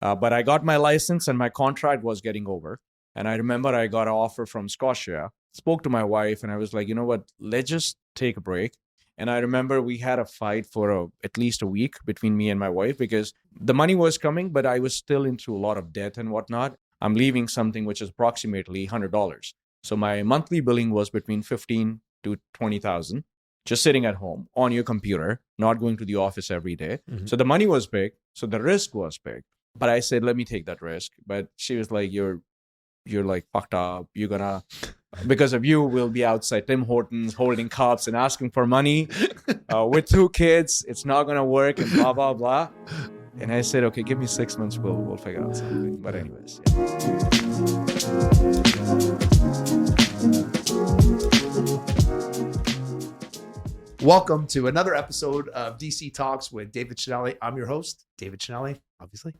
But I got my license and my contract was getting over. And I remember I got an offer from Scotia, spoke to my wife, and I was like, you know what, let's just take a break. And I remember we had a fight for at least a week between me and my wife because the money was coming, but I was still into a lot of debt and whatnot. I'm leaving something which is approximately $100. So my monthly billing was between $15,000 to $20,000, just sitting at home on your computer, not going to the office every day. Mm-hmm. So the money was big. So the risk was big. But I said, let me take that risk. But she was like, you're like fucked up. You're gonna, because of you, we'll be outside Tim Hortons holding cups and asking for money with 2 kids. It's not gonna work and blah, blah, blah. And I said, okay, give me 6 months. We'll figure out something. But anyways. Welcome to another episode of DC Talks with David Chinelli. I'm your host, David Chinelli, obviously.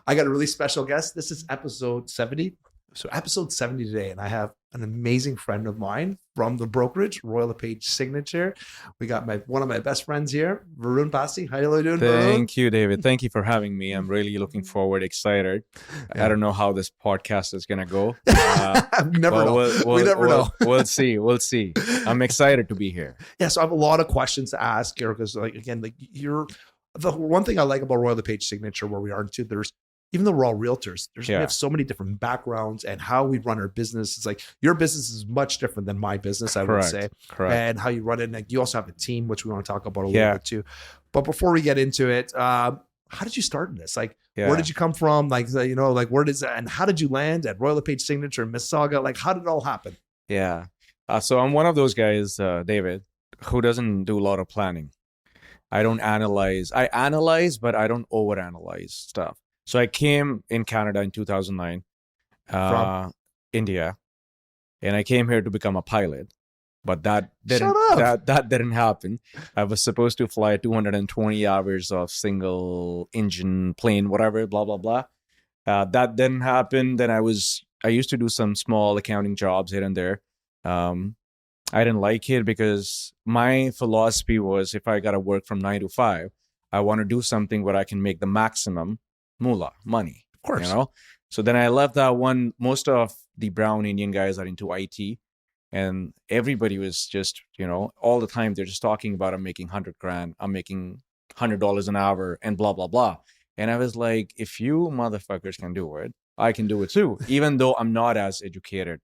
I got a really special guest. This is episode 70. So episode 70 today, and I have an amazing friend of mine from the brokerage, LePage Signature. We got one of my best friends here, Varun Passi. How are you doing, Varun? Thank you, David. Thank you for having me. I'm really looking forward, excited. Yeah. I don't know how this podcast is going to go. We never know. We never know. We'll see. We'll see. I'm excited to be here. Yeah, so I have a lot of questions to ask here because, you're the one thing I like about LePage Signature, where we are into, even though we're all realtors, we have so many different backgrounds and how we run our business. It's like your business is much different than my business, I would say. Correct. And how you run it. And you also have a team, which we want to talk about a little bit too. But before we get into it, how did you start in this? Where did you come from? Where and how did you land at LePage Signature in Mississauga? How did it all happen? Yeah. So I'm one of those guys, David, who doesn't do a lot of planning. I don't analyze. I analyze, but I don't overanalyze stuff. So I came in Canada in 2009, from India, and I came here to become a pilot, but that didn't happen. I was supposed to fly 220 hours of single engine plane, whatever, blah, blah, blah. That didn't happen. Then I used to do some small accounting jobs here and there. I didn't like it because my philosophy was, if I got to work from 9 to 5, I want to do something where I can make the maximum moolah, money, of course. So then I left that one. Most of the brown Indian guys are into IT, and everybody was just, all the time they're just talking about, I'm making $100,000, I'm making $100 an hour, and blah blah blah. And I was like, if you motherfuckers can do it, I can do it too. Even though I'm not as educated,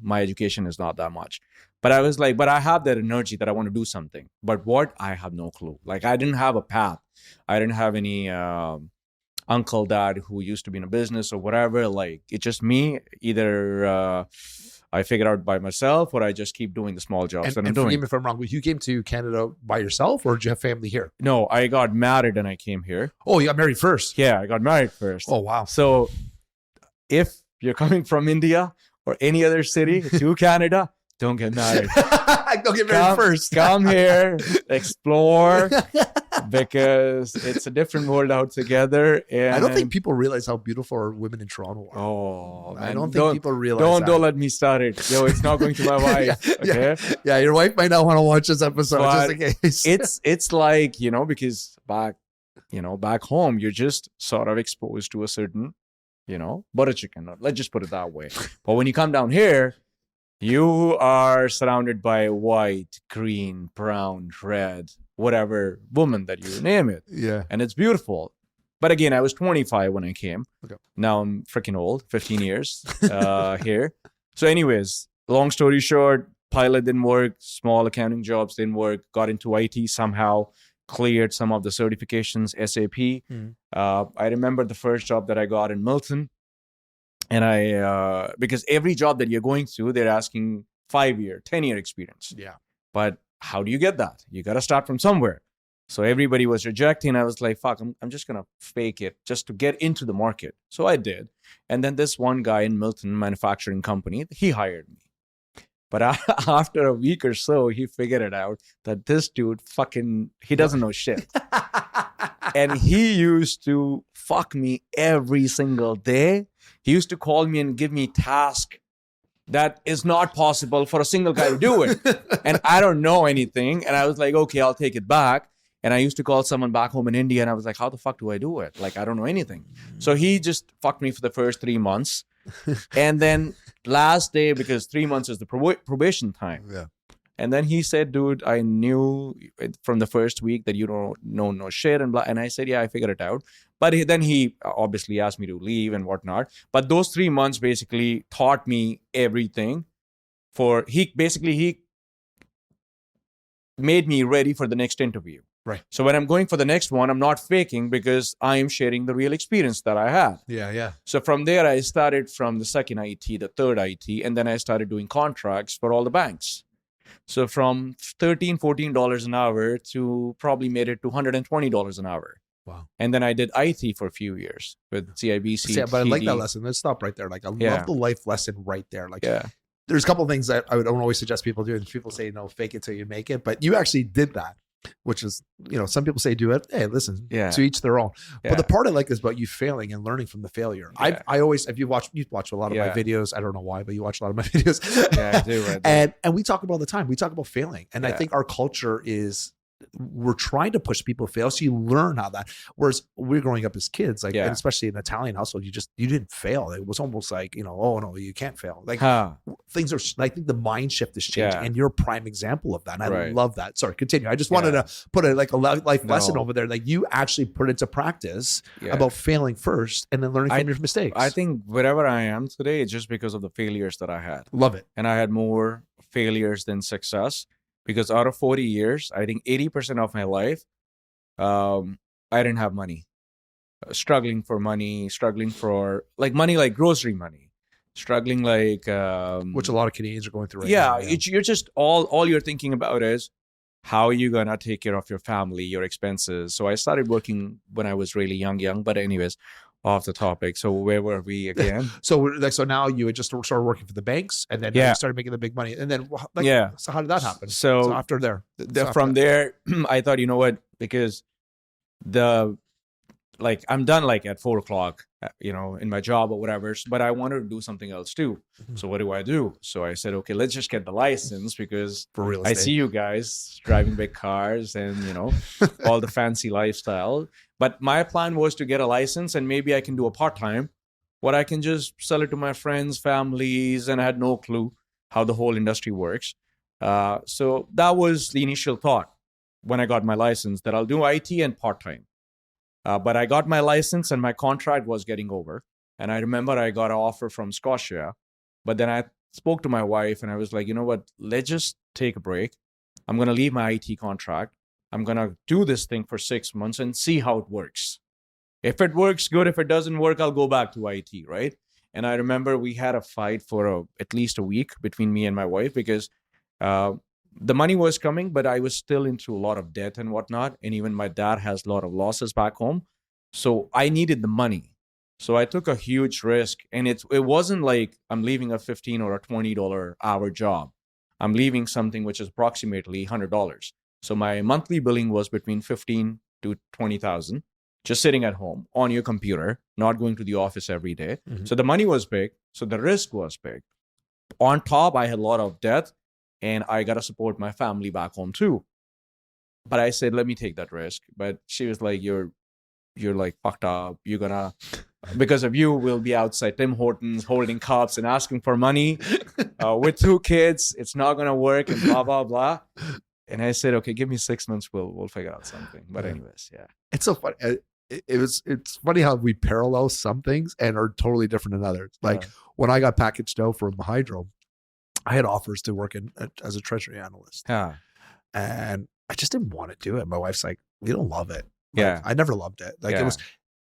my education is not that much. But I was like, but I have that energy that I want to do something. But what? I have no clue. I didn't have a path. I didn't have any uncle, dad who used to be in a business or whatever. It's just me. Either I figure out by myself, or I just keep doing the small jobs that I'm doing. Forgive me if I'm wrong, but you came to Canada by yourself, or did you have family here? No, I got married and I came here. Oh, you got married first? Yeah, I got married first. Oh, wow. So if you're coming from India or any other city to Canada, don't get married. Don't get married first. Come here, explore, because it's a different world altogether. And I don't think people realize how beautiful our women in Toronto are. Oh, man. I don't think people realize Don't let me start it. Yo, it's not going to my wife. Yeah, your wife might not want to watch this episode, just in case. It's because back home, you're just sort of exposed to a certain, butter chicken. Let's just put it that way. But when you come down here, you are surrounded by white, green, brown, red, whatever woman that you name it. Yeah. And it's beautiful. But again, I was 25 when I came. Okay. Now I'm freaking old, 15 years here. So anyways, long story short, pilot didn't work, small accounting jobs didn't work, got into IT somehow, cleared some of the certifications, SAP. I remember the first job that I got in Milton. And because every job that you're going to, they're asking 5-year, 10-year experience. Yeah. But how do you get that? You got to start from somewhere. So everybody was rejecting. I was like, fuck, I'm just going to fake it just to get into the market. So I did. And then this one guy in Milton manufacturing company, he hired me. But after a week or so, he figured it out that this dude he doesn't know shit. And he used to fuck me every single day. He used to call me and give me tasks that is not possible for a single guy to do it. And I don't know anything. And I was like, okay, I'll take it back. And I used to call someone back home in India and I was like, how the fuck do I do it? Like, I don't know anything. So he just fucked me for the first 3 months. And then last day, because 3 months is the probation time. Yeah. And then he said, dude, I knew from the first week that you don't know no shit and blah. And I said, yeah, I figured it out. But then he obviously asked me to leave and whatnot. But those 3 months basically taught me everything. He made me ready for the next interview. Right. So when I'm going for the next one, I'm not faking because I am sharing the real experience that I had. Yeah, yeah. So from there, I started from the second IT, the third IT, and then I started doing contracts for all the banks. So from $13, $14 an hour to probably made it to $120 an hour. Wow. And then I did IT for a few years with CIBC. Yeah, but I like TD. that lesson. Let's stop right there. Like, I love the life lesson right there. Like, there's a couple of things that I don't always suggest people do. And people say, no, fake it till you make it. But you actually did that, which is, some people say do it. Hey, listen, to each their own. Yeah. But the part I like is about you failing and learning from the failure. Yeah. I always, if you watch a lot of my videos. I don't know why, but you watch a lot of my videos. Yeah, I do. And we talk about all the time. We talk about failing. And I think our culture is, we're trying to push people to fail so you learn how that. Whereas we're growing up as kids, like, and especially in an Italian household, you didn't fail. It was almost like, oh no, you can't fail. Like things are, I think the mind shift is changing, and you're a prime example of that. And I love that. Sorry, continue. I just wanted to put a life lesson over there. Like you actually put into practice about failing first and then learning from your mistakes. I think wherever I am today, it's just because of the failures that I had. Love it. And I had more failures than success. Because out of 40 years, I think 80% of my life, I didn't have money. Struggling for money, struggling for money, like grocery money, struggling like... which a lot of Canadians are going through right now. Yeah, you're just, all you're thinking about is how are you going to take care of your family, your expenses. So I started working when I was really young. But anyways, off the topic. So where were we again? So now you had just started working for the banks, and then you started making the big money. And then so how did that happen? So after from there, I thought, you know what? Because I'm done at 4:00, in my job or whatever, but I wanted to do something else too. So what do? So I said, okay, let's just get the license because for real estate. I see you guys driving big cars and, all the fancy lifestyle. But my plan was to get a license and maybe I can do a part-time where I can just sell it to my friends, families, and I had no clue how the whole industry works. So that was the initial thought when I got my license, that I'll do IT and part-time. But I got my license and my contract was getting over. And I remember I got an offer from Scotia. But then I spoke to my wife and I was like, you know what, let's just take a break. I'm going to leave my IT contract. I'm going to do this thing for 6 months and see how it works. If it works, good. If it doesn't work, I'll go back to IT, right? And I remember we had a fight for at least a week between me and my wife because the money was coming, but I was still into a lot of debt and whatnot. And even my dad has a lot of losses back home. So I needed the money. So I took a huge risk. And it wasn't like I'm leaving a $15 or a $20 hour job. I'm leaving something which is approximately $100. So my monthly billing was between $15,000 to $20,000, just sitting at home on your computer, not going to the office every day. Mm-hmm. So the money was big. So the risk was big. On top, I had a lot of debt and I got to support my family back home too. But I said, let me take that risk. But she was like, you're like fucked up. You're gonna, because of you, we'll be outside Tim Hortons holding cups and asking for money with 2 kids. It's not going to work and blah, blah, blah. And I said, okay, give me 6 months. We'll figure out something. But anyways, it's so funny. It's funny how we parallel some things and are totally different than others. Like when I got packaged out from Hydro, I had offers to work as a treasury analyst. Yeah. And I just didn't want to do it. My wife's like, you don't love it. Like, I never loved it. Like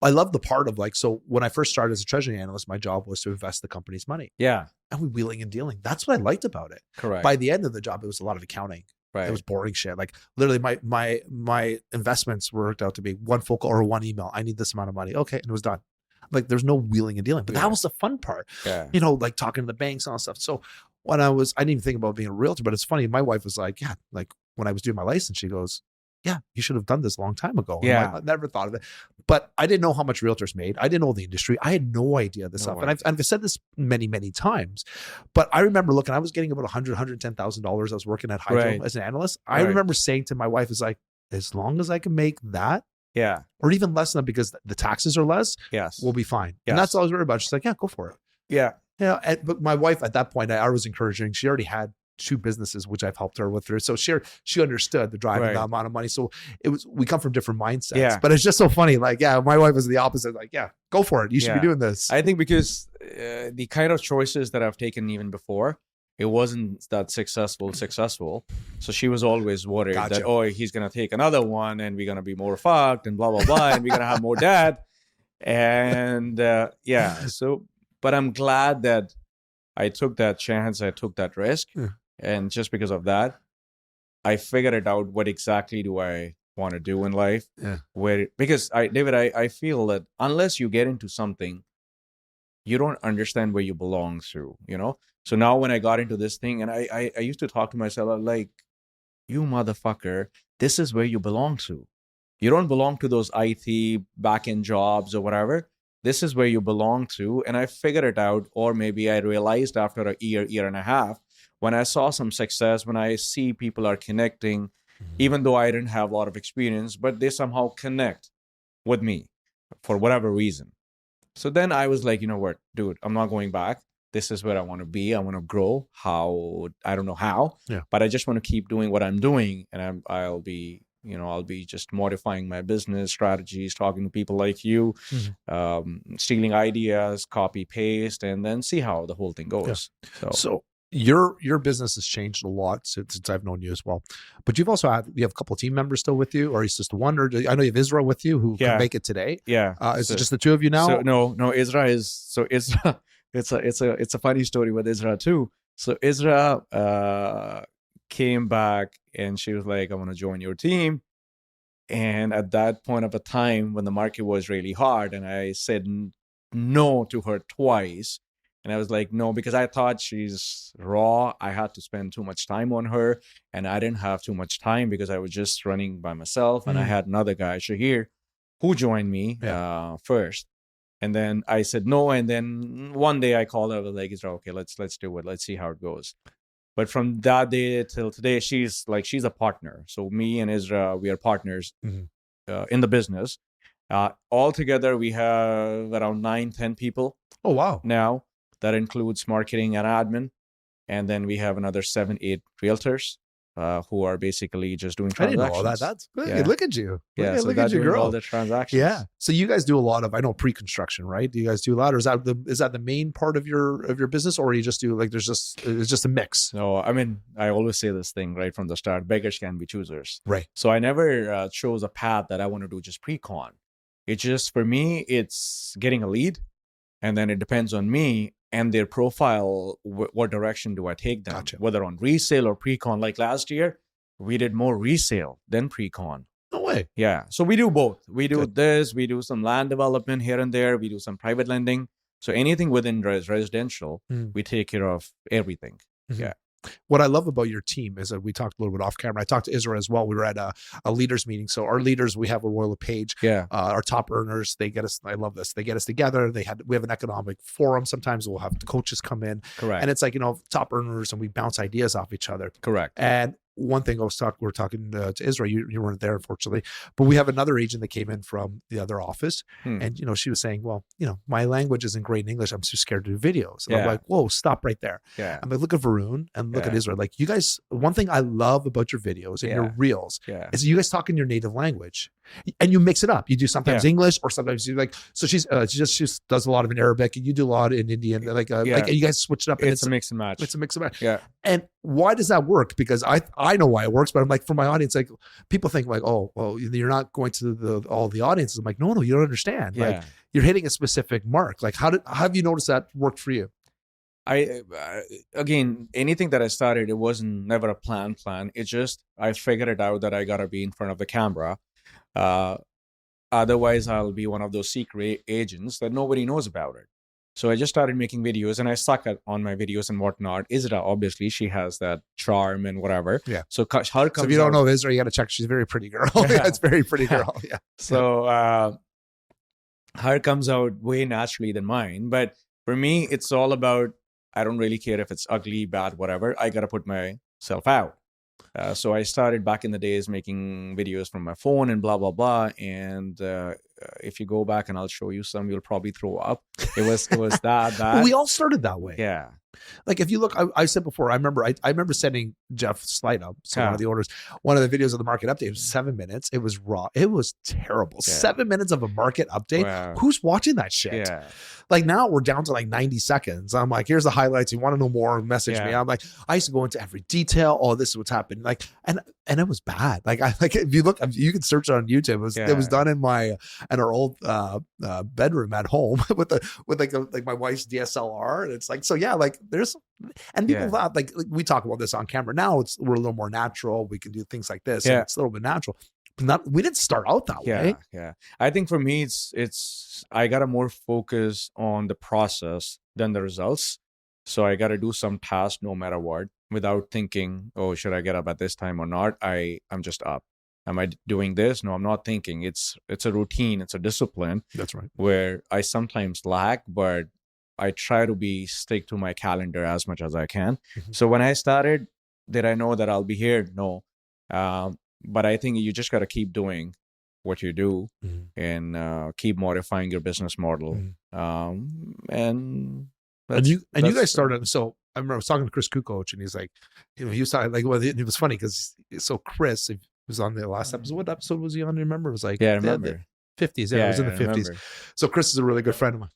I love the part of so when I first started as a treasury analyst, my job was to invest the company's money. Yeah. And we wheeling and dealing. That's what I liked about it. Correct. By the end of the job, it was a lot of accounting. Right. It was boring shit. Like literally my investments worked out to be 1 phone call or 1 email. I need this amount of money. Okay. And it was done. Like there's no wheeling and dealing, but that was the fun part, like talking to the banks and all that stuff. So when I didn't even think about being a realtor, but it's funny. My wife was like, like when I was doing my license, she goes, you should have done this a long time ago. Yeah. I never thought of it, but I didn't know how much realtors made. I didn't know the industry. I had no idea this stuff. And I've said this many, many times, but I remember I was getting about $110,000. I was working at Hydro as an analyst. I remember saying to my wife, is like, as long as I can make that, Yeah. or even less than that because the taxes are less, Yes. we'll be fine. Yes. And that's all I was worried about. She's like, yeah, go for it. Yeah. Yeah. But my wife at that point, I was encouraging, she already had 2 businesses, which I've helped her with her. So she understood the driving the amount of money. So we come from different mindsets, but it's just so funny. Like, yeah, my wife is the opposite. Like, yeah, go for it. You should be doing this. I think because the kind of choices that I've taken even before, it wasn't that successful. So she was always worried that, oh, he's going to take another one and we're going to be more fucked and blah, blah, blah. And we're going to have more dad. And so, but I'm glad that I took that chance. I took that risk. And just because of that, I figured it out. What exactly do I want to do in life? Because I feel that unless you get into something, you don't understand where you belong to, So now when I got into this thing, and I used to talk to myself, I'm like, you motherfucker, this is where you belong to. You don't belong to those IT back-end jobs or whatever. This is where you belong to. And I figured it out, or maybe I realized after a year and a half, when I saw some success, when I see people are connecting, even though I didn't have a lot of experience, but they somehow connect with me for whatever reason. So then I was like, you know what, dude, I'm not going back. This is where I want to be. I want to grow. How? I don't know how, but I just want to keep doing what I'm doing. And I'll be just modifying my business strategies, talking to people like you, stealing ideas, copy, paste, and then see how the whole thing goes. So your business has changed a lot since I've known you as well, but you have a couple of team members still with you, or is just one? Or I know you have Isra with you who can make it today. Yeah. Is it just the 2 of you now? So no, Isra is Isra. It's a funny story with Isra too. So Isra came back and she was like, I want to join your team. And at that point of a time when the market was really hard, and I said no to her twice. And I was like, no, because I thought she's raw. I had to spend too much time on her. And I didn't have too much time because I was just running by myself. And I had another guy, Shahir, who joined me first. And then I said no. And then one day I called her. I was like, okay, let's do it. Let's see how it goes. But from that day till today, she's a partner. So me and Isra, we are partners in the business. Altogether, we have around 9-10 people. Oh, wow. Now. That includes marketing and admin. And then we have another 7-8 realtors who are basically just doing transactions. I didn't know that. That's good. Yeah. Look at you. Look at you, girl. All the transactions. Yeah. So you guys do a lot of, I know, pre-construction, right? Do you guys do a lot, or is that the main part of your business, or you just do it's just a mix? No, I mean, I always say this thing right from the start: beggars can be choosers. Right. So I never chose a path that I want to do just pre-con. It's just, for me, it's getting a lead, and then it depends on me and their profile, what direction do I take them? Gotcha. Whether on resale or pre-con. Like last year, we did more resale than pre-con. No way. Yeah. So we do both. We do this. We do some land development here and there. We do some private lending. So anything within residential, we take care of everything. Yeah. What I love about your team is that we talked a little bit off camera. I talked to Isra as well. We were at a leaders meeting. So our leaders, we have a Royal LePage. Our top earners, they get us. I love this. They get us together. We have an economic forum. Sometimes we'll have the coaches come in. Correct. And it's like, top earners, and we bounce ideas off each other. Correct. And one thing we were talking to Isra, you weren't there, unfortunately, but we have another agent that came in from the other office. And, she was saying, well, my language isn't great in English. I'm too scared to do videos. And I'm like, whoa, stop right there. I'm like, look at Varun and look at Isra. Like, you guys, one thing I love about your videos and your reels is you guys talk in your native language. And you mix it up. You do sometimes English, or sometimes you so she does a lot of in Arabic, and you do a lot in Indian. Like you guys switch it up. And it's a mix and match. It's a mix and match. Yeah. And why does that work? Because I know why it works, but I'm like, for my audience, like, people think like, oh, well, you're not going to all the audiences. I'm like, no, you don't understand. Like, you're hitting a specific mark. Like, how have you noticed that worked for you? Again, anything that I started, it wasn't never a plan. It's just, I figured it out that I gotta be in front of the camera. Otherwise I'll be one of those secret agents that nobody knows about it. So I just started making videos, and I suck on my videos and whatnot. Isra, obviously, she has that charm and whatever. Yeah. So her comes. So if you don't know Isra, you got to check. She's a very pretty girl. It's a very pretty girl. Yeah. So her comes out way naturally than mine. But for me, it's all about, I don't really care if it's ugly, bad, whatever. I got to put myself out. So I started back in the days making videos from my phone and blah, blah, blah. And if you go back and I'll show you some, you'll probably throw up. It was that Well, bad. we all started that way. Yeah. Like if you look, I said before, I remember sending Jeff Slide Up, so one of the owners, one of the videos of the market update. It was 7 minutes. It was raw. It was terrible. Yeah. 7 minutes of a market update. Wow. Who's watching that shit? Yeah. Like now we're down to like 90 seconds. I'm like, here's the highlights. You want to know more? Message me. I'm like, I used to go into every detail. Oh, this is what's happened. Like, and it was bad. Like if you look, you can search it on YouTube. It was done in our old bedroom at home with my wife's DSLR. And it's like, so yeah, like there's, and people thought like we talk about this on camera. Now we're a little more natural. We can do things like this. And it's a little bit natural. We didn't start out that way. Yeah. I think for me, it's I got to more focus on the process than the results. So I got to do some task no matter what without thinking, oh, should I get up at this time or not? I'm just up. Am I doing this? No, I'm not thinking. It's a routine. It's a discipline. That's right. Where I sometimes lack, but I try to stick to my calendar as much as I can. Mm-hmm. So when I started, did I know that I'll be here? No. But I think you just got to keep doing what you do and keep modifying your business model. And you guys started. So I remember I was talking to Chris Kukoc, and he's like, he was talking like, well, it was funny because Chris was on the last episode. What episode was he on? Remember? It was like, I remember. 50s. Yeah, it was in the 50s. So Chris is a really good friend of mine.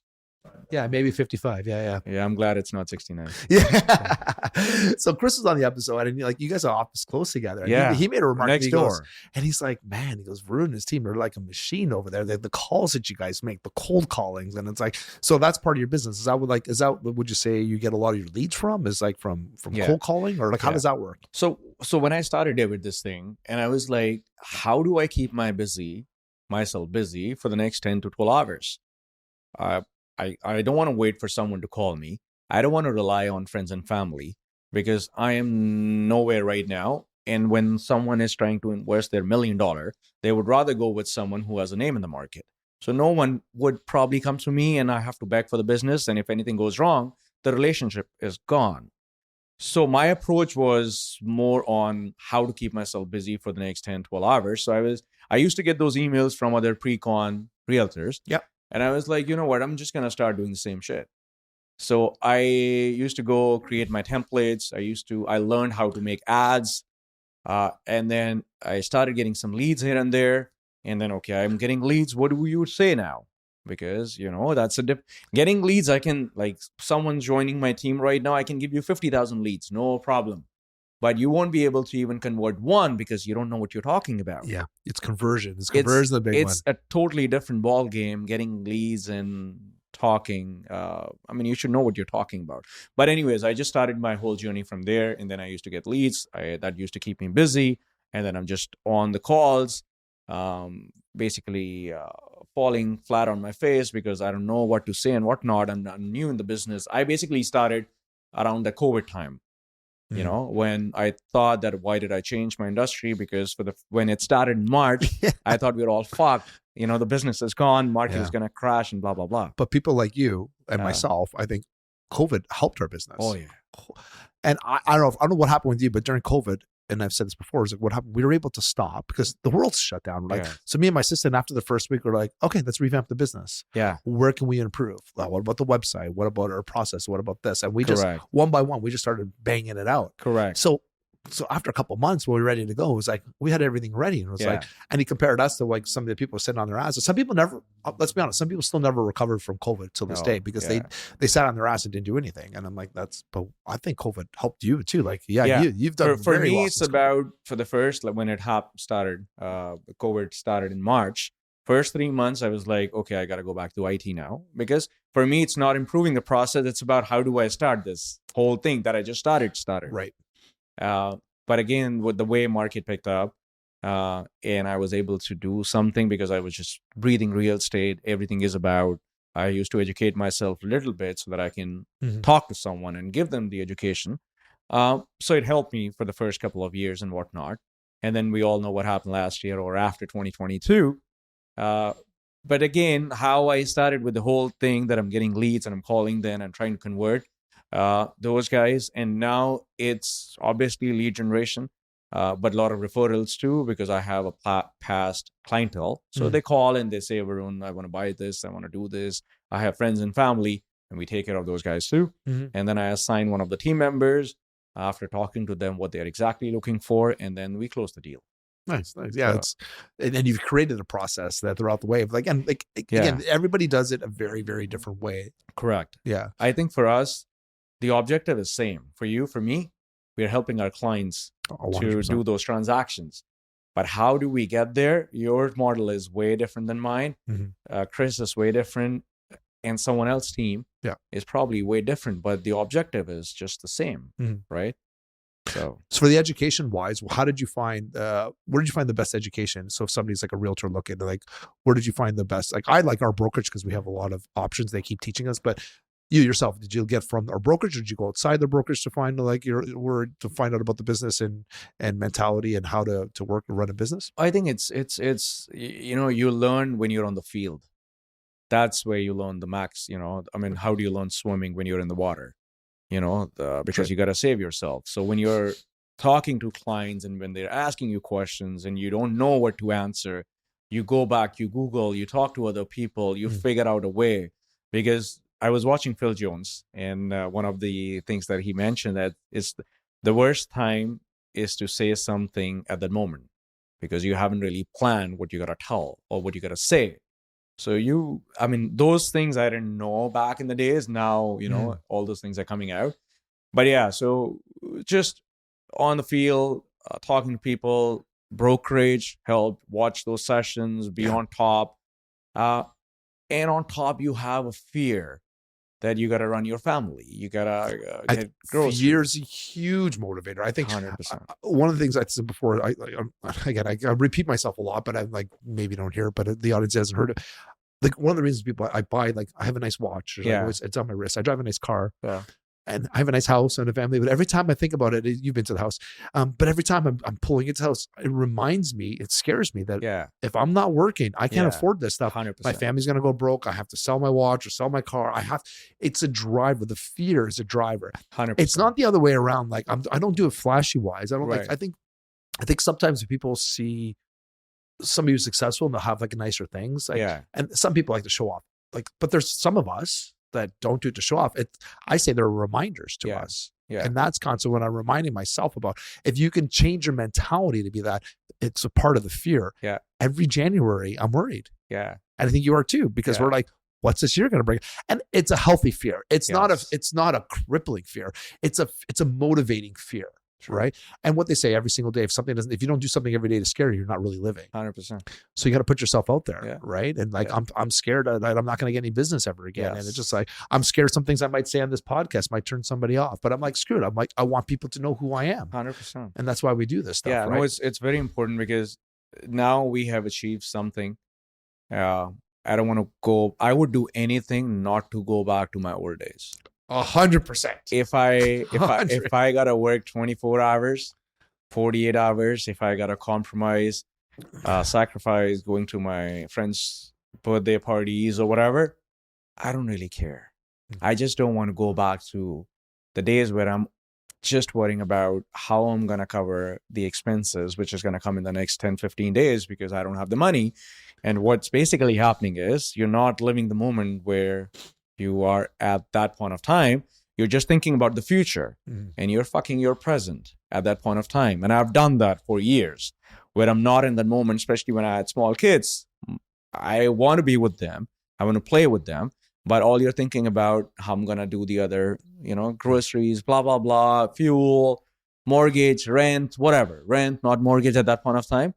Yeah, maybe 55. Yeah. I'm glad it's not 69. Yeah. So Chris was on the episode, and like you guys are office close together. And he made a remark next door, and he's like, "Man," he goes, "Varun and his team are like a machine over there. The calls that you guys make, the cold callings, and it's like, so that's part of your business. Is that would you say you get a lot of your leads from? Is like from cold calling, or like how does that work?" So when I started with this thing, and I was like, how do I keep myself busy for the next 10 to 12 hours? I don't want to wait for someone to call me. I don't want to rely on friends and family because I am nowhere right now. And when someone is trying to invest their $1 million, they would rather go with someone who has a name in the market. So no one would probably come to me and I have to beg for the business. And if anything goes wrong, the relationship is gone. So my approach was more on how to keep myself busy for the next 10, 12 hours. So I used to get those emails from other pre-con realtors. Yep. And I was like, you know what? I'm just going to start doing the same shit. So I used to go create my templates. I learned how to make ads. And then I started getting some leads here and there. And then, okay, I'm getting leads. What do you say now? Because, that's getting leads. I can, like, someone's joining my team right now. I can give you 50,000 leads. No problem. But you won't be able to even convert one because you don't know what you're talking about. Yeah, it's conversion. It's the big one. It's a totally different ball game, getting leads and talking. You should know what you're talking about. But anyways, I just started my whole journey from there. And then I used to get leads. That used to keep me busy. And then I'm just on the calls, basically falling flat on my face because I don't know what to say and whatnot. I'm new in the business. I basically started around the COVID time. When I thought that why did I change my industry? Because when it started in March, I thought we were all fucked. The business is gone, market is going to crash and blah, blah, blah. But people like you and myself, I think COVID helped our business. Oh, yeah. And I don't know what happened with you, but during COVID, and I've said this before, is like what happened. We were able to stop because the world's shut down. So me and my assistant after the first week were like, okay, let's revamp the business. Yeah. Where can we improve? What about the website? What about our process? What about this? And we just one by one, we just started banging it out. Correct. So after a couple of months when we were ready to go, it was like, we had everything ready. And it was like, and he compared us to like some of the people sitting on their asses. Some people never, let's be honest, some people still never recovered from COVID till this day because they sat on their ass and didn't do anything. And I'm like, but I think COVID helped you too. Like, you've done for me, well, it's about, for the first, like when it started, COVID started in March, first 3 months, I was like, okay, I got to go back to IT now because for me, it's not improving the process. It's about how do I start this whole thing that I just started. Right. But again, with the way market picked up, and I was able to do something because I was just breathing real estate. Everything is about, I used to educate myself a little bit so that I can talk to someone and give them the education. So it helped me for the first couple of years and whatnot. And then we all know what happened last year or after 2022. But again, how I started with the whole thing that I'm getting leads and I'm calling them and trying to convert those guys. And now it's obviously lead generation. but a lot of referrals too, because I have a past clientele. So they call and they say, Varun, I want to buy this. I want to do this. I have friends and family, and we take care of those guys too. And then I assign one of the team members after talking to them what they're exactly looking for, and then we close the deal. Nice. Yeah, and then you've created a process that throughout the way of again, everybody does it a very, very different way. Correct. Yeah. I think for us, the objective is same. For you, for me, we are helping our clients to do those transactions. But how do we get there? Your model is way different than mine. Chris is way different, and someone else's team is probably way different. But the objective is just the same, right? So for the education wise, how did you find, where did you find the best education? So if somebody's like a realtor looking, where did you find the best? Like I like our brokerage because we have a lot of options they keep teaching us, but you yourself, did you get from our brokerage or did you go outside the brokerage to find to find out about the business and mentality and how to work and run a business? I think it's you learn when you're on the field. That's where you learn the max, I mean, how do you learn swimming when you're in the water? Because you got to save yourself. So when you're talking to clients and when they're asking you questions and you don't know what to answer, you go back, you Google, you talk to other people, you figure out a way. Because I was watching Phil Jones, and one of the things that he mentioned that is the worst time is to say something at that moment because you haven't really planned what you got to tell or what you got to say. So those things I didn't know back in the days. Now, all those things are coming out. But yeah, so just on the field, talking to people, brokerage, help, watch those sessions, be on top. And on top, you have a fear that you got to run your family. You got to get groceries. Fear's a huge motivator. I think 100%. One of the things I said before, I repeat myself a lot, but I maybe don't hear it, but the audience hasn't heard it. Like one of the reasons people I buy, I have a nice watch. It's on my wrist. I drive a nice car. Yeah. And I have a nice house and a family, but every time I think about it, you've been to the house, but every time I'm pulling into the house, it reminds me, it scares me that if I'm not working, I can't afford this stuff. 100%. My family's going to go broke. I have to sell my watch or sell my car. It's a driver. The fear is a driver. 100%. It's not the other way around. I don't do it flashy wise. I don't I think sometimes if people see somebody who's successful and they'll have nicer things, and some people like to show off, but there's some of us that don't do it to show off. I say they're reminders to us. Yeah. And that's constant when I'm reminding myself about, if you can change your mentality to be that, it's a part of the fear. Yeah. Every January, I'm worried. Yeah. And I think you are too, because we're like, what's this year going to bring? And it's a healthy fear. It's not a crippling fear. It's a motivating fear. Right. And what they say every single day, if you don't do something every day to scare you, you're not really living. 100%. So you got to put yourself out there. Right. And I'm scared that I'm not going to get any business ever again. Yes. And it's just I'm scared some things I might say on this podcast might turn somebody off, but I'm screw it. I want people to know who I am. 100%. And that's why we do this stuff. Yeah. Right? No, it's very important because now we have achieved something. I don't want to go, I would do anything not to go back to my old days. 100%. If I gotta work 24 hours, 48 hours, if I gotta compromise, sacrifice going to my friends' birthday parties or whatever, I don't really care. I just don't want to go back to the days where I'm just worrying about how I'm gonna cover the expenses, which is gonna come in the next 10, 15 days because I don't have the money. And what's basically happening is you're not living the moment where you are at that point of time. You're just thinking about the future and you're fucking your present at that point of time. And I've done that for years where I'm not in that moment, especially when I had small kids. I want to be with them. I want to play with them. But all you're thinking about how I'm going to do the other, groceries, blah, blah, blah, fuel, mortgage, rent, whatever. Rent, not mortgage at that point of time.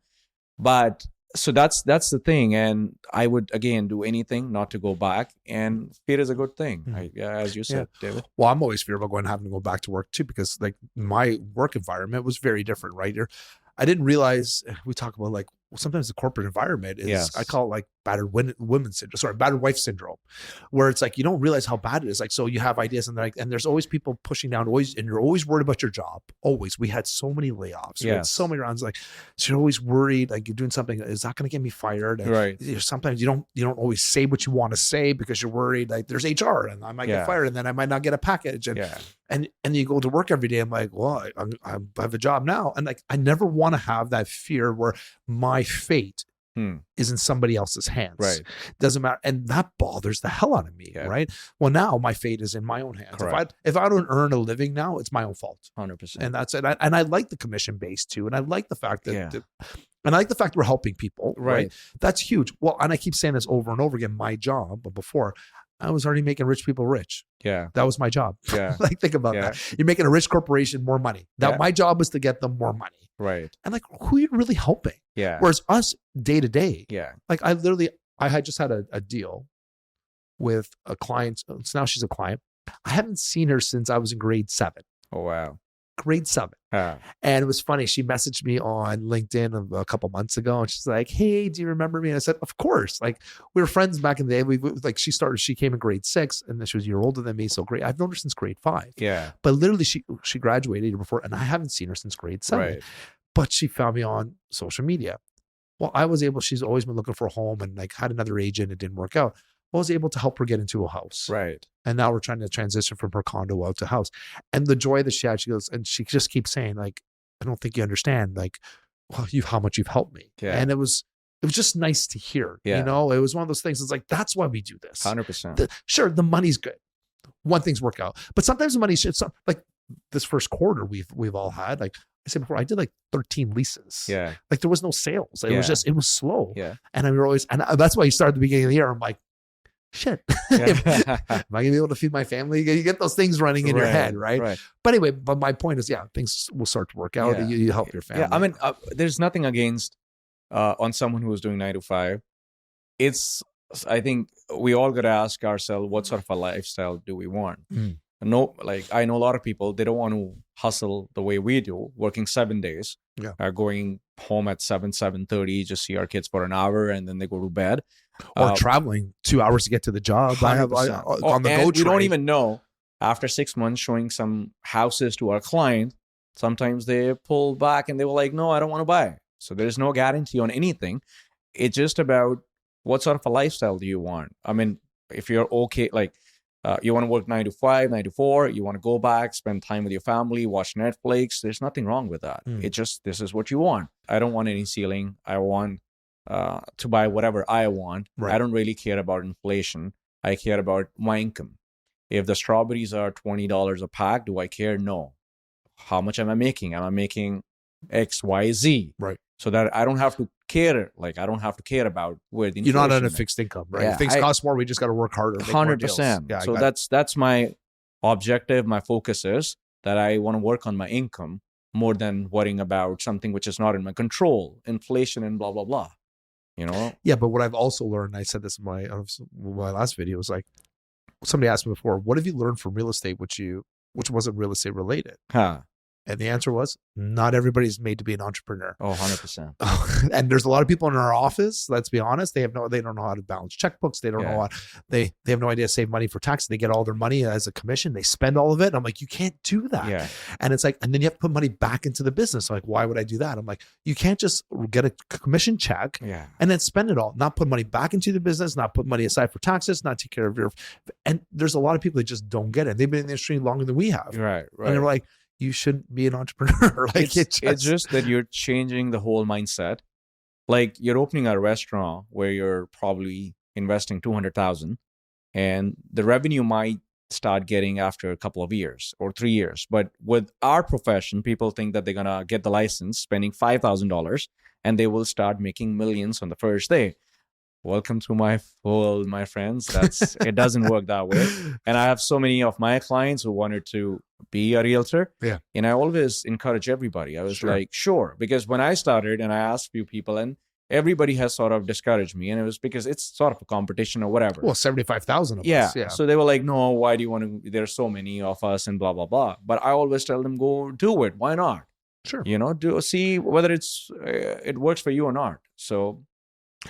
But so that's the thing. And I would, again, do anything not to go back. And fear is a good thing, as you said, David. Well, I'm always fearful of having to go back to work too, because my work environment was very different, right? I didn't realize, we talk about sometimes the corporate environment is, I call it battered wife syndrome, where it's like, you don't realize how bad it is. Like, so you have ideas and there's always people pushing down and you're always worried about your job. Always. We had so many layoffs. We had so many rounds. Like, so you're always worried, like you're doing something. Is that going to get me fired? And right. Sometimes you don't always say what you want to say because you're worried, like there's HR and I might get fired and then I might not get a package. And you go to work every day. I'm like, well, I have a job now. And like, I never want to have that fear where my fate is in somebody else's hands. Right. Doesn't matter. And that bothers the hell out of me. Right. Well, now my fate is in my own hands. If I don't earn a living now, it's my own fault. 100%. And that's it. And I like the commission base too. And I like the fact that, and I like the fact we're helping people. Right. That's huge. Well, and I keep saying this over and over again, my job, but before I was already making rich people rich. Yeah. That was my job. Yeah. Like, think about that. You're making a rich corporation more money. Now, my job was to get them more money. Right. And like, who are you really helping? Yeah. Whereas us day to day, like I had just had a deal with a client. So now she's a client. I haven't seen her since I was in grade 7. Oh, wow. Grade 7. And it was funny. She messaged me on LinkedIn a couple months ago and she's like, hey, do you remember me? And I said, of course. Like, we were friends back in the day. She came in grade 6 and then she was a year older than me. So great. I've known her since grade 5. Yeah. But literally she graduated a year before and I haven't seen her since grade 7. Right. But she found me on social media. Well, she's always been looking for a home and like had another agent. It didn't work out. I was able to help her get into a house. Right. And now we're trying to transition from her condo out to house. And the joy that she had, she goes, and she just keeps saying, like, I don't think you understand, like, well, how much you've helped me. Yeah. And it was just nice to hear. Yeah. You know, it was one of those things. It's like, that's why we do this. 100%. Sure, the money's good. One thing's work out. But sometimes the money's like this first quarter we've all had, like I said before, I did like 13 leases. Yeah. Like there was no sales. It was slow. Yeah. And that's why you start at the beginning of the year. I'm like, shit, am I gonna be able to feed my family? You get those things running in your head, right? But anyway, my point is, things will start to work out. You help your family. Yeah, I mean, there's nothing against on someone who is doing 9 to 5. I think we all got to ask ourselves, what sort of a lifestyle do we want? No, like I know a lot of people, they don't want to hustle the way we do, working 7 days, going home at 7:30, just see our kids for an hour, and then they go to bed. Or traveling 2 hours to get to the job. On the go train. We don't even know. After 6 months showing some houses to our client, sometimes they pull back and they were like, no, I don't want to buy. So there's no guarantee on anything. It's just about what sort of a lifestyle do you want? I mean, if you're okay, like you want to work 9 to 5, 9 to 4, you want to go back, spend time with your family, watch Netflix, there's nothing wrong with that. It's just, this is what you want. I don't want any ceiling. I want to buy whatever I want. Right. I don't really care about inflation. I care about my income. If the strawberries are $20 a pack, do I care? No. How much am I making? Am I making X, Y, Z? Right. So that I don't have to care. Like, I don't have to care about where the inflation You're not on a fixed income, right? If things cost more, we just got to work harder. 100%. Yeah, so that's my objective. My focus is that I want to work on my income more than worrying about something which is not in my control, inflation and blah, blah, blah. You know? Yeah, but what I've also learned, I said this in my last video, was like, somebody asked me before, what have you learned from real estate which wasn't real estate related? And the answer was, not everybody's made to be an entrepreneur. Oh, 100%. And there's a lot of people in our office, let's be honest, they don't know how to balance checkbooks. They don't know how, they have no idea to save money for taxes. They get all their money as a commission. They spend all of it. And I'm like, you can't do that. Yeah. And it's like, and then you have to put money back into the business. I'm like, why would I do that? I'm like, you can't just get a commission check and then spend it all, not put money back into the business, not put money aside for taxes, not take care of and there's a lot of people that just don't get it. They've been in the industry longer than we have. Right. And they're like, you shouldn't be an entrepreneur. Like it's just that you're changing the whole mindset. Like you're opening a restaurant where you're probably investing $200,000 and the revenue might start getting after a couple of years or 3 years. But with our profession, people think that they're going to get the license spending $5,000 and they will start making millions on the first day. Welcome to my world, my friends. It doesn't work that way. And I have so many of my clients who wanted to be a realtor. Yeah. And I always encourage everybody. I was like, sure. Because when I started and I asked a few people and everybody has sort of discouraged me. And it was because it's sort of a competition or whatever. Well, 75,000 of us. Yeah. So they were like, no, why do you want to? There's so many of us and blah, blah, blah. But I always tell them, go do it. Why not? Sure. You know, see whether it works for you or not. So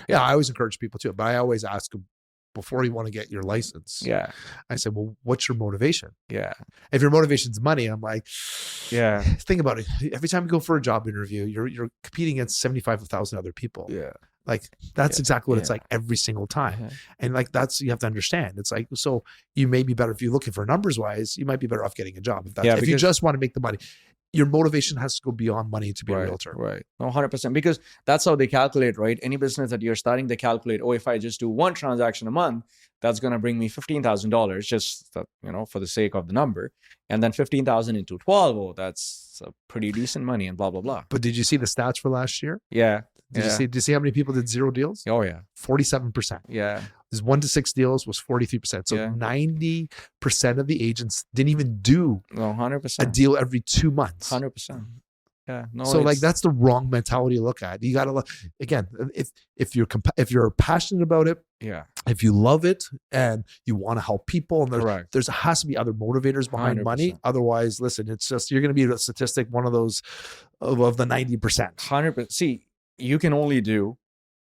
Yeah, I always encourage people to, but I always ask them before you want to get your license. Yeah. I said, well, what's your motivation? Yeah. If your motivation's money, I'm like, yeah. Think about it. Every time you go for a job interview, you're competing against 75,000 other people. Yeah. Like that's exactly what it's like every single time. And like, you have to understand. It's like, so you may be better if you're looking for numbers wise, you might be better off getting a job. If you just want to make the money, your motivation has to go beyond money to be a realtor. Right. No, 100%. Because that's how they calculate, right? Any business that you're starting, they calculate, oh, if I just do one transaction a month, that's going to bring me $15,000 just, for the sake of the number. And then 15,000 into 12, oh, that's a pretty decent money and blah, blah, blah. But did you see the stats for last year? Yeah. Did you see how many people did 0 deals? Oh, yeah. 47%. Yeah. There's 1 to 6 deals was 43%. So 90% of the agents didn't even do 100%. a deal every 2 months. 100%. Yeah. No. So like that's the wrong mentality to look at. You got to again, if you're passionate about it, if you love it and you want to help people, and there has to be other motivators behind 100%. Money. Otherwise, listen, it's just you're going to be a statistic, one of those of the 90%. 100%. See, you can only do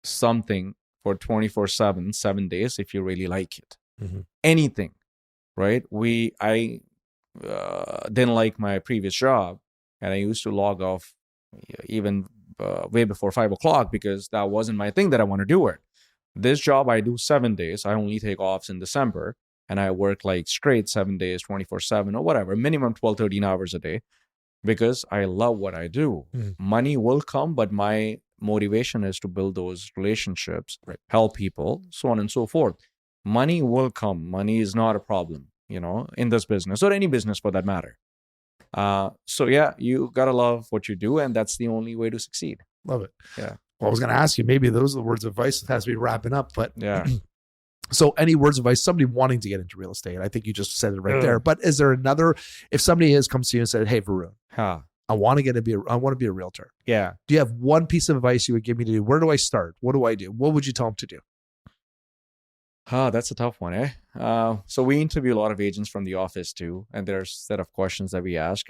something for 24/7, 7 days if you really like it. Mm-hmm. Anything, right? I didn't like my previous job, and I used to log off even way before 5 o'clock because that wasn't my thing that I want to do it. This job I do 7 days. I only take offs in December, and I work like straight 7 days, 24/7 or whatever, minimum 12, 13 hours a day because I love what I do. Mm. Money will come, but my motivation is to build those relationships, help people, so on and so forth. Money will come. Money is not a problem, in this business or any business for that matter. So yeah, you got to love what you do, and that's the only way to succeed. Love it. Yeah. Well, I was going to ask you, maybe those are the words of advice as we wrapping up, but yeah. So any words of advice, somebody wanting to get into real estate, I think you just said it right there, but is there another, if somebody comes to you and said, hey, Varun, I want to be a realtor. Yeah. Do you have one piece of advice you would give me to do? Where do I start? What do I do? What would you tell them to do? That's a tough one, eh? So we interview a lot of agents from the office too, and there's a set of questions that we ask.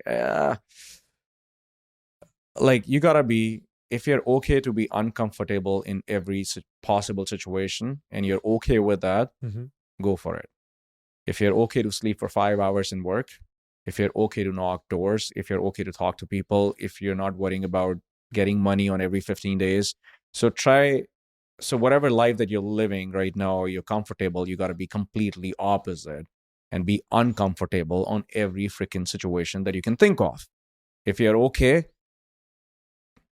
Like you gotta be, if you're okay to be uncomfortable in every possible situation, and you're okay with that, go for it. If you're okay to sleep for 5 hours in work, if you're okay to knock doors, if you're okay to talk to people, if you're not worrying about getting money on every 15 days. So whatever life that you're living right now, you're comfortable, you got to be completely opposite and be uncomfortable on every freaking situation that you can think of. If you're okay,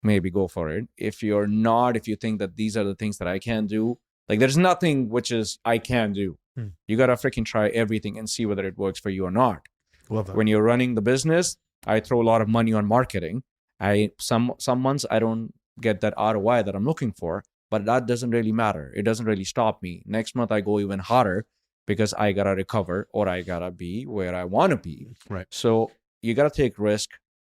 maybe go for it. If you're not, if you think that these are the things that I can do, like there's nothing which is I can do. You got to freaking try everything and see whether it works for you or not. Love that. When you're running the business, I throw a lot of money on marketing. Some months I don't get that ROI that I'm looking for, but that doesn't really matter. It doesn't really stop me. Next month I go even harder because I gotta recover or I gotta be where I want to be. Right. So you gotta take risk.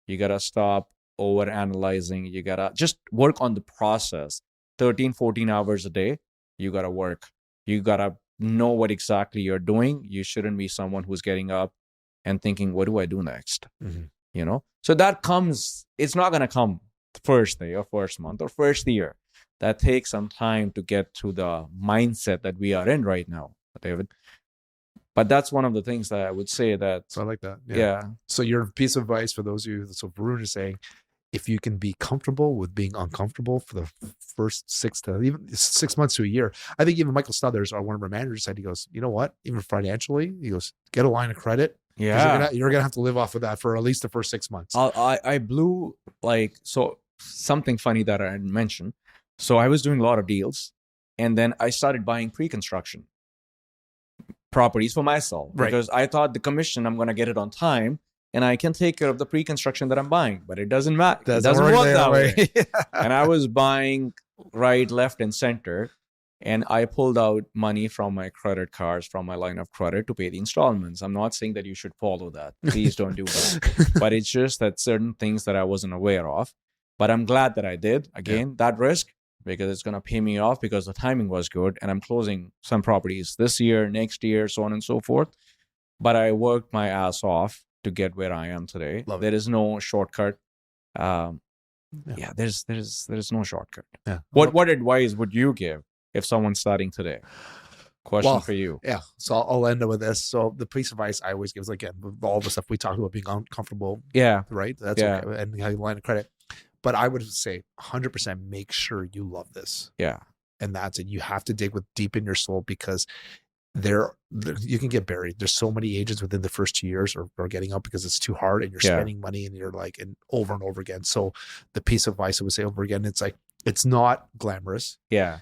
You gotta stop over analyzing. You gotta just work on the process. 13, 14 hours a day. You gotta work. You gotta know what exactly you're doing. You shouldn't be someone who's getting up and thinking, what do I do next? So that comes, it's not going to come the first day or first month or first year. That takes some time to get to the mindset that we are in right now, David. But that's one of the things that I would say that. So I like that. Yeah. So your piece of advice for those of you, so Varun is saying, if you can be comfortable with being uncomfortable for the first 6 months to a year. I think even Michael Snothers, one of our managers, said, he goes, you know what? Even financially, he goes, get a line of credit. Yeah. You're gonna have to live off of that for at least the first 6 months. I blew so something funny that I didn't mention. So I was doing a lot of deals, and then I started buying pre-construction properties for myself because I thought the commission, I'm gonna get it on time. And I can take care of the pre-construction that I'm buying, but it doesn't matter. It doesn't work that way. And I was buying right, left, and center. And I pulled out money from my credit cards, from my line of credit to pay the installments. I'm not saying that you should follow that. Please don't do that. But it's just that certain things that I wasn't aware of. But I'm glad that I did. Again, that risk, because it's going to pay me off because the timing was good. And I'm closing some properties this year, next year, so on and so forth. But I worked my ass off to get where I am today. There is no shortcut. Yeah, there's no shortcut. Yeah. What advice would you give if someone's starting today? Question for you. Yeah. So I'll end with this. So the piece of advice I always give is, again, with all the stuff we talked about being uncomfortable. Yeah. Right. That's okay. And how you line of credit. But I would say 100% make sure you love this. Yeah. And that's it. You have to dig deep in your soul, because you can get buried. There's so many agents within the first 2 years are getting out because it's too hard, and you're spending money, and you're like, and over and over again. So the piece of advice I would say over again, it's like, it's not glamorous. Yeah.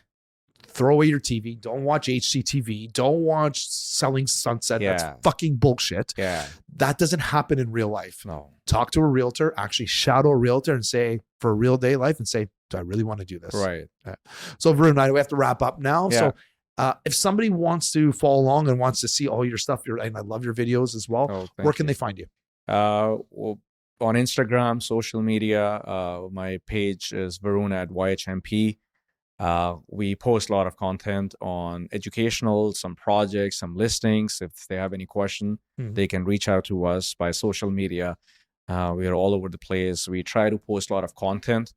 Throw away your TV. Don't watch HGTV. Don't watch Selling Sunset. Yeah. That's fucking bullshit. Yeah. That doesn't happen in real life. No. Talk to a realtor, actually shadow a realtor and say, for a real day life, and say, do I really want to do this? Right. Yeah. So Varun and I, we have to wrap up now. Yeah. So if somebody wants to follow along and wants to see all your stuff, and I love your videos as well, where can they find you? Well, on Instagram, social media, my page is Varun at YHMP. We post a lot of content on educational, some projects, some listings. If they have any question, they can reach out to us by social media. We are all over the place. We try to post a lot of content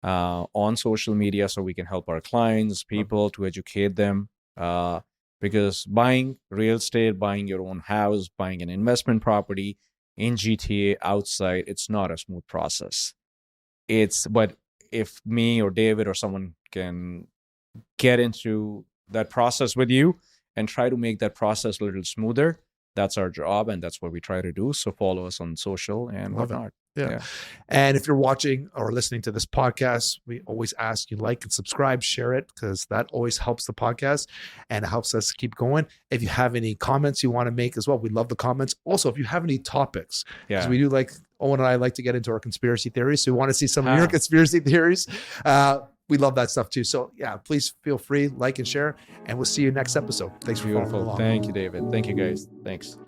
on social media so we can help our clients, people, to educate them. Because buying real estate, buying your own house, buying an investment property in GTA outside, it's not a smooth process. But if me or David or someone can get into that process with you and try to make that process a little smoother, that's our job, and that's what we try to do. So follow us on social and whatnot. Yeah. And if you're watching or listening to this podcast, we always ask you like and subscribe, share it, because that always helps the podcast and it helps us keep going. If you have any comments you want to make as well, we love the comments. Also, if you have any topics, because we do like, Owen and I like to get into our conspiracy theories. So we want to see some of your conspiracy theories. We love that stuff too. So yeah, please feel free, like and share, and we'll see you next episode. Thanks for following along. Thank you, David. Thank you, guys. Thanks.